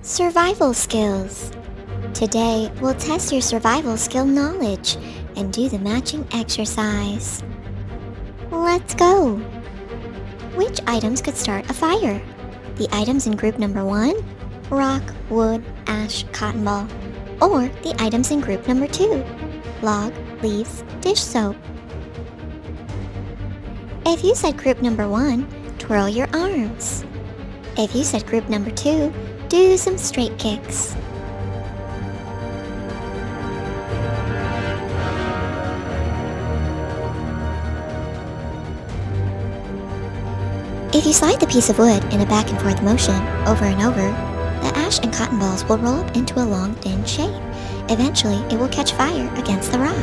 Survival skills. Today, we'll test your survival skill knowledge and do the matching exercise. Let's go! Which items could start a fire? The items in group number 1, rock, wood, ash, cotton ball, or the items in group number 2, log, leaves, dish soap. If you said group number 1, twirl your arms. If you said group number 2, do some straight kicks. If you slide the piece of wood in a back and forth motion over and over, the ash and cotton balls will roll up into a long, thin shape. Eventually, it will catch fire against the rock.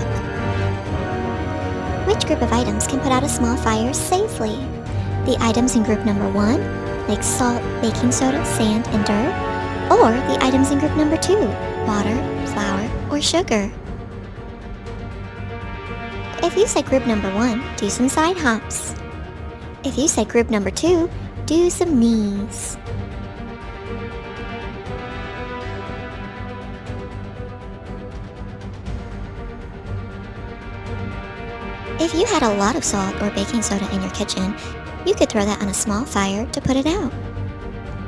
Which group of items can put out a small fire safely? The items in group number 1, like salt, baking soda, sand, and dirt, or the items in group number 2, water, flour, or sugar. If you said group number 1, do some side hops. If you said group number 2, do some knees. If you had a lot of salt or baking soda in your kitchen, you could throw that on a small fire to put it out.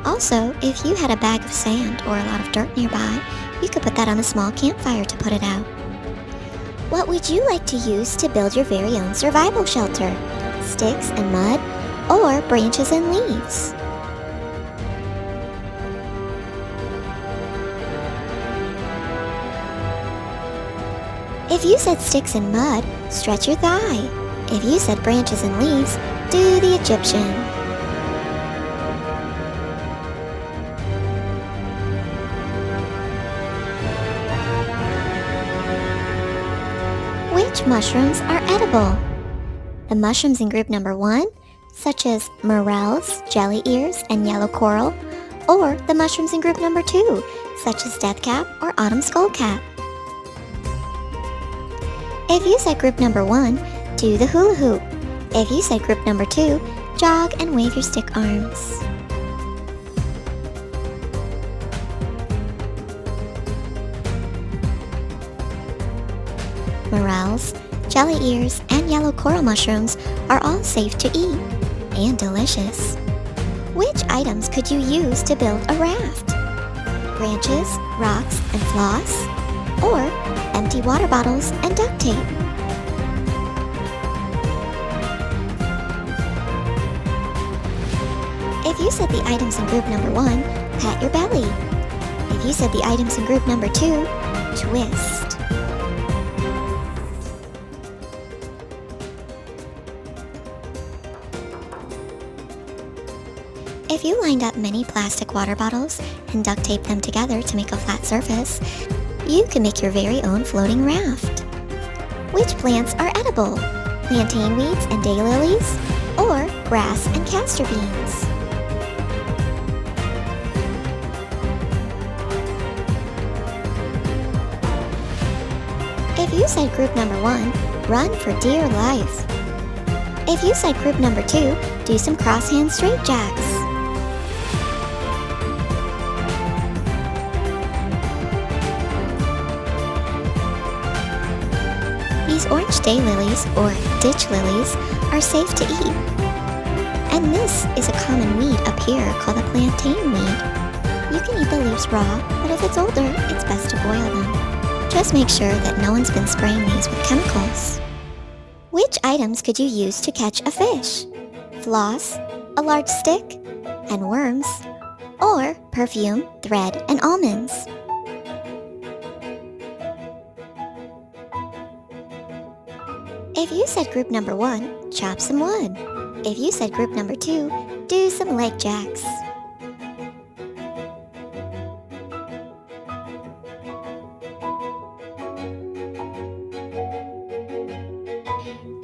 Also, if you had a bag of sand or a lot of dirt nearby, you could put that on a small campfire to put it out. What would you like to use to build your very own survival shelter? Sticks and mud, or branches and leaves? If you said sticks and mud, stretch your thigh. If you said branches and leaves, do the Egyptian. Which mushrooms are edible? The mushrooms in group number 1, such as morels, jelly ears, and yellow coral, or the mushrooms in group number 2, such as deathcap or autumn skullcap. If you said group number 1, do the hula hoop. If you said group number 2, jog and wave your stick arms. Morels, jelly ears, and yellow coral mushrooms are all safe to eat and delicious. Which items could you use to build a raft? Branches, rocks, and floss, or empty water bottles and duct tape? If you said the items in group number 1, pat your belly. If you said the items in group number 2, twist. If you lined up many plastic water bottles and duct taped them together to make a flat surface, you can make your very own floating raft. Which plants are edible? Plantain weeds and daylilies, or grass and castor beans? If you said group number 1, run for dear life. If you said group number 2, do some cross-hand straight jacks. These orange daylilies, or ditch lilies, are safe to eat. And this is a common weed up here called the plantain weed. You can eat the leaves raw, but if it's older, it's best to boil them. Just make sure that no one's been spraying these with chemicals. Which items could you use to catch a fish? Floss, a large stick, and worms, or perfume, thread, and almonds? If you said group number 1, chop some wood. If you said group number 2, do some leg jacks.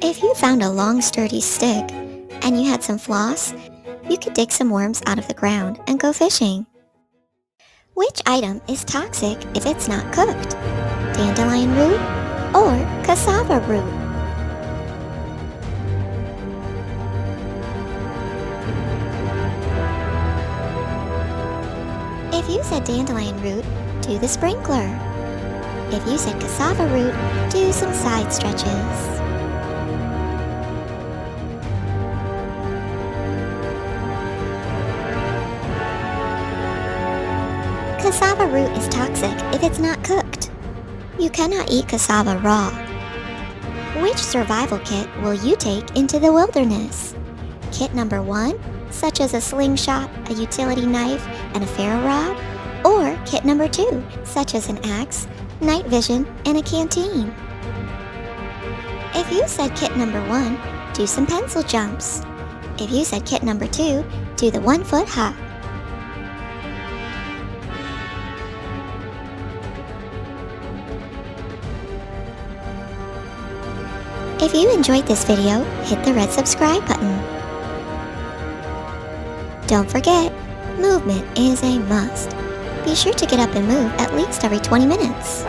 If you found a long sturdy stick and you had some floss, you could dig some worms out of the ground and go fishing. Which item is toxic if it's not cooked? Dandelion root or cassava? cassava root. If you said dandelion root, do the sprinkler. If you said cassava root, do some side stretches. Cassava root is toxic if it's not cooked. You cannot eat cassava raw. Which survival kit will you take into the wilderness? Kit number 1, such as a slingshot, a utility knife, and a ferro rod? Or kit number 2, such as an axe, night vision, and a canteen? If you said kit number 1, do some pencil jumps. If you said kit number 2, do the 1-foot hop. If you enjoyed this video, hit the red subscribe button. Don't forget, movement is a must. Be sure to get up and move at least every 20 minutes.